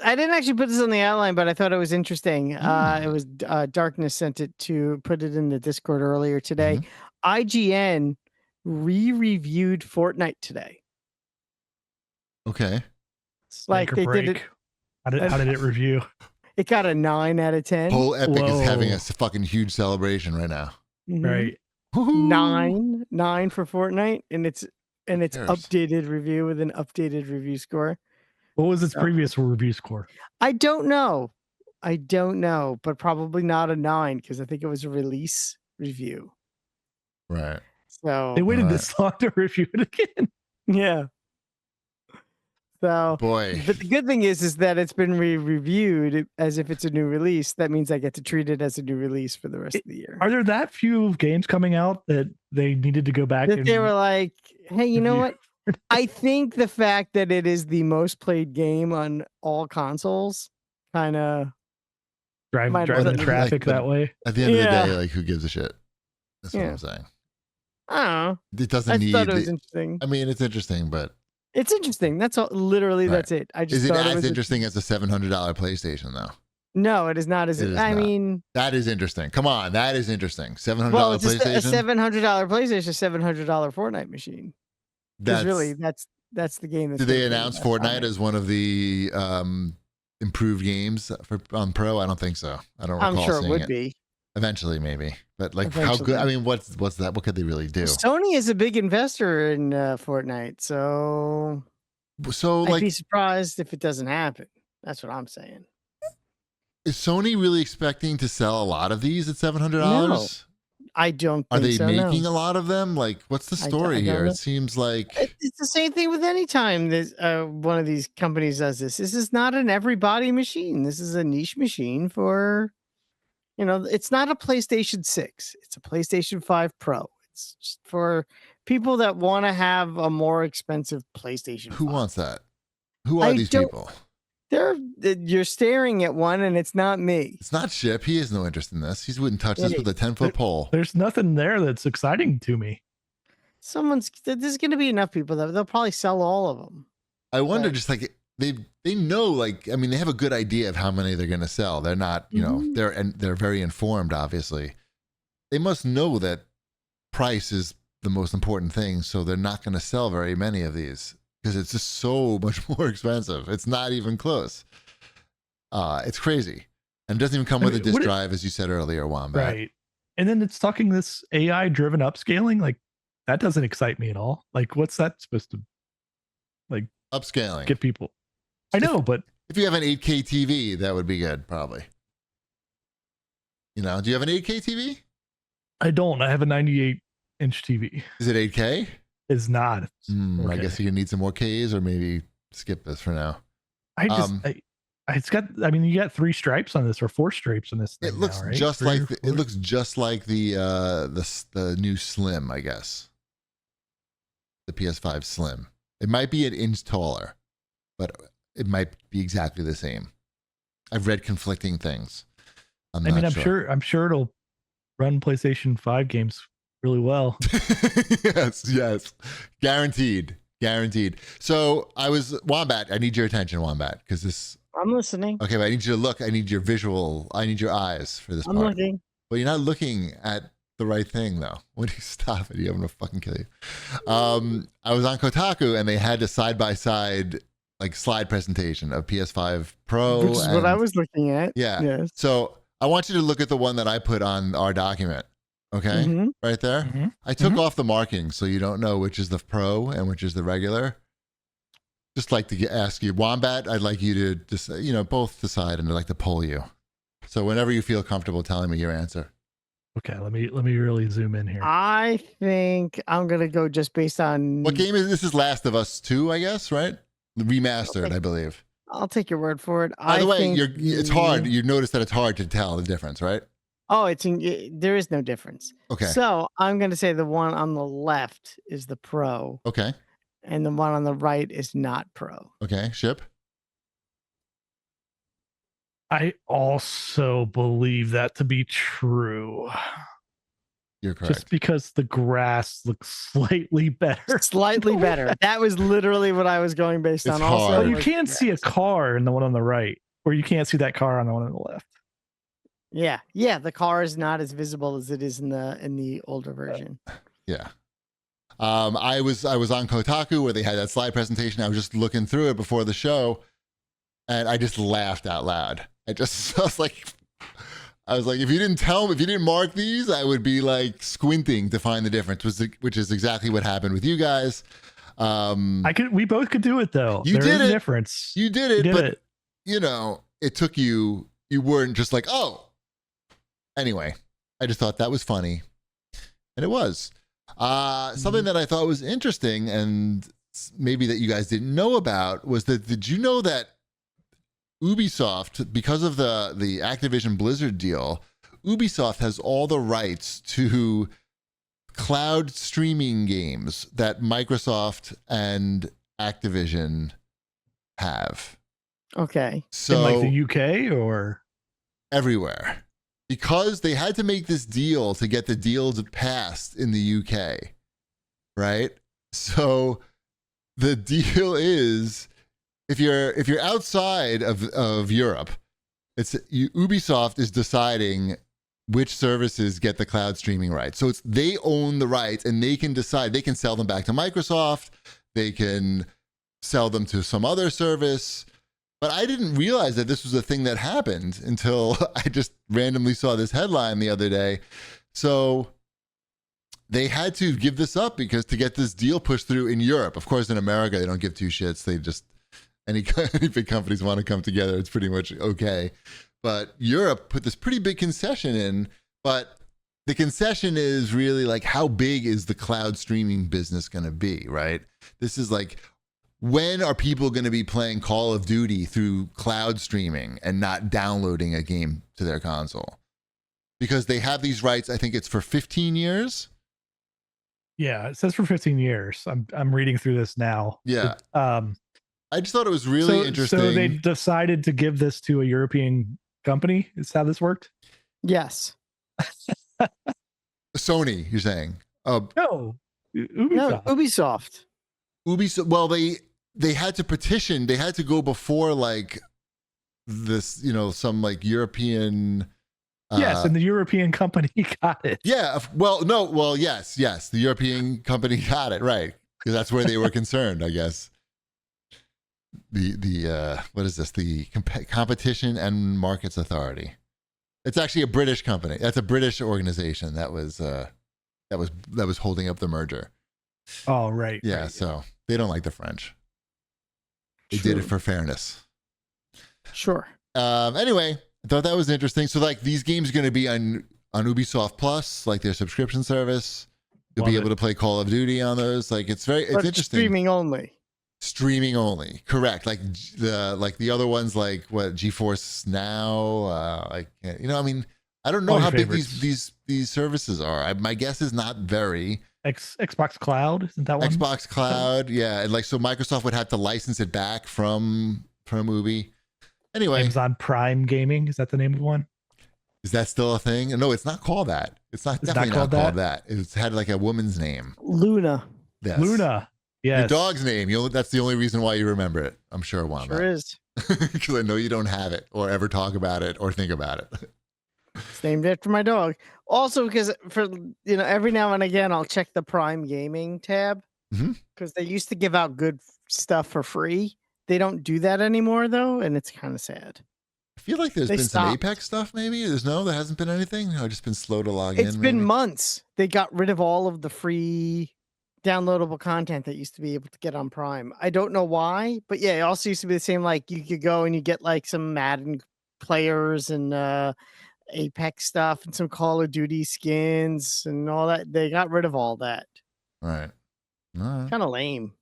I didn't actually put this on the outline, but I thought it was interesting. It was Darkness sent it to put it in the Discord earlier today. IGN re-reviewed Fortnite today. Okay. Like they did it. How did it review? It got a 9 out of 10. Whole Epic is having a fucking huge celebration right now. Right. 9 for Fortnite, and it's updated review with an updated review score. What was its previous review score? I don't know, but probably not a 9 because I think it was a release review. Right. So they waited this long to review it again. Yeah. So, boy, but the good thing is that it's been reviewed as if it's a new release. That means I get to treat it as a new release for the rest of the year. Are there that few games coming out that they needed to go back and they were like, hey, you know what? I think the fact that it is the most played game on all consoles kind of driving the traffic that way. At the end of the day, like, who gives a shit? That's what I'm saying. I don't know. It doesn't need. I thought it was interesting. I mean, it's interesting, but it's interesting. That's all. Literally, that's it. I just is it as interesting as a $700 PlayStation, though? No, it is not as. I mean, that is interesting. Come on, that is interesting. $700 a PlayStation. $700 PlayStation, $700 Fortnite machine. That's really that's the game. Did they announce Fortnite as one of the improved games on Pro? I don't think so. I don't recall. I'm sure it would be. Eventually, maybe. But like, how good? I mean, what's that? What could they really do? Sony is a big investor in Fortnite, so I'd be surprised if it doesn't happen. That's what I'm saying. Is Sony really expecting to sell a lot of these at $700? No, I don't. Are they making a lot of them? Like, what's the story here? It seems like it's the same thing with any time there's one of these companies does this. This is not an everybody machine. This is a niche machine for. It's not a PlayStation 6. It's a PlayStation 5 Pro. It's just for people that want to have a more expensive PlayStation 5. Who wants that? Who are these people? You're staring at one, and it's not me. It's not Ship. He has no interest in this. He wouldn't touch this with a 10-foot pole. There's nothing there that's exciting to me. There's going to be enough people that they'll probably sell all of them. I wonder, just like they know, like, I mean, they have a good idea of how many they're going to sell. They're not, they're very informed, obviously. They must know that price is the most important thing, so they're not going to sell very many of these because it's just so much more expensive. It's not even close. It's crazy. And it doesn't even come with a disk drive, as you said earlier, Wombat. Right. And then it's talking this AI-driven upscaling. Like, that doesn't excite me at all. Like, what's that supposed to, like, upscaling? Get people. I know, but if you have an 8K TV, that would be good, probably. Do you have an 8K TV? I don't. I have a 98-inch TV. Is it 8K? It's not. I guess you need some more Ks, or maybe skip this for now. It's got. I mean, you got 3 stripes on this, or 4 stripes on this thing. It looks right? just like it looks just like the new Slim, I guess. The PS5 Slim. It might be an inch taller, but it might be exactly the same. I've read conflicting things. I'm sure it'll run PlayStation 5 games really well. yes. Guaranteed. So Wombat, I need your attention, Wombat, because this. I'm listening. Okay, but I need you to look. I need your visual. I need your eyes for this part. I'm looking. Well, you're not looking at the right thing, though. When you stop it, I'm going to fucking kill you. I was on Kotaku, and they had a side-by-side slide presentation of PS5 Pro. Which is what I was looking at. Yeah. Yes. So I want you to look at the one that I put on our document. Okay. Mm-hmm. Right there. Mm-hmm. I took off the marking so you don't know which is the Pro and which is the regular. Just like to ask you, Wombat, I'd like you to just, both decide, and I'd like to poll you. So whenever you feel comfortable telling me your answer. Okay, let me really zoom in here. I think I'm gonna go just based on what game is this? Is Last of Us 2, I guess, right? Remastered, I believe. I'll take your word for it. By the way, it's hard. You notice that it's hard to tell the difference, right? Oh, there is no difference. Okay. So I'm gonna say the one on the left is the Pro. Okay. And the one on the right is not Pro. Okay, Ship. I also believe that to be true. You're correct. Just because the grass looks slightly better. Slightly better. That was literally what I was going based It's on. Also, hard. Well, you was can see a grass. car in the one on the right, or you can't see that car on the one on the left. Yeah, the car is not as visible as it is in the older version. Yeah. I was on Kotaku where they had that slide presentation. I was just looking through it before the show, and I just laughed out loud. I was like, if you didn't mark these, I would be like squinting to find the difference, which is exactly what happened with you guys. We both could do it though. You There did is a it. difference. You did it, You did but it. it took you. You weren't just like, oh. Anyway, I just thought that was funny, and it was. Something that I thought was interesting, and maybe that you guys didn't know about, was that did you know that Ubisoft, because of the Activision Blizzard deal, Ubisoft has all the rights to cloud streaming games that Microsoft and Activision have. Okay. So In like the UK or everywhere. Because they had to make this deal to get the deals passed in the UK, right? So the deal is, if you're outside of Europe, Ubisoft is deciding which services get the cloud streaming rights. So they own the rights, and they can decide. They can sell them back to Microsoft. They can sell them to some other service. But I didn't realize that this was a thing that happened until I just randomly saw this headline the other day. So they had to give this up because to get this deal pushed through in Europe. Of course, in America, they don't give two shits. They just, any big companies want to come together, it's pretty much okay. But Europe put this pretty big concession in. But the concession is really like, how big is the cloud streaming business going to be, right? This is like, when are people going to be playing Call of Duty through cloud streaming and not downloading a game to their console? Because they have these rights, I think it's for 15 years. Yeah, it says for 15 years. I'm reading through this now. Yeah. I just thought it was So really interesting. So they decided to give this to a European company. Is how this worked? Yes. Sony, you're saying? No, Ubisoft. No, Ubisoft. Ubisoft. Well, they had to petition. They had to go before like this, some like European. Yes, and the European company got it. Yeah. Yes. The European company got it right because that's where they were concerned, I guess. The what is this? The Competition and Markets Authority. It's actually a British company. That's a British organization that was holding up the merger. Oh, right. Yeah. Right. So they don't like the French. They True. did it for fairness. Sure. Anyway, I thought that was interesting. So like these games are going to be on Ubisoft Plus, like their subscription service. You'll be able to play Call of Duty on those. Like it's interesting. Streaming only. Streaming only, correct? Like the other ones, like what GeForce Now, I mean, I don't know how big these services are. My guess is not very. Xbox Cloud, isn't that one? Xbox Cloud, yeah, and like so Microsoft would have to license it back from Ubi. Anyway, Amazon Prime Gaming, is that the name of one? Is that still a thing? No, it's not called that. It's definitely not called that. It's had like a woman's name. Luna. Yes. Luna. Yes. Your dog's name. That's the only reason why you remember it. I'm sure, Wanda. Sure is. Because I know you don't have it or ever talk about it or think about it. It's named after my dog. Also, because for every now and again, I'll check the Prime Gaming tab because they used to give out good stuff for free. They don't do that anymore, though, and it's kind of sad. I feel like there's been some Apex stuff, maybe. There hasn't been anything. I've just been slow to log in. It's been months. They got rid of all of the free downloadable content that used to be able to get on Prime. I don't know why, but yeah, it also used to be the same. Like you could go and you get like some Madden players and Apex stuff and some Call of Duty skins and all that. They got rid of all that. Right. Kind of lame.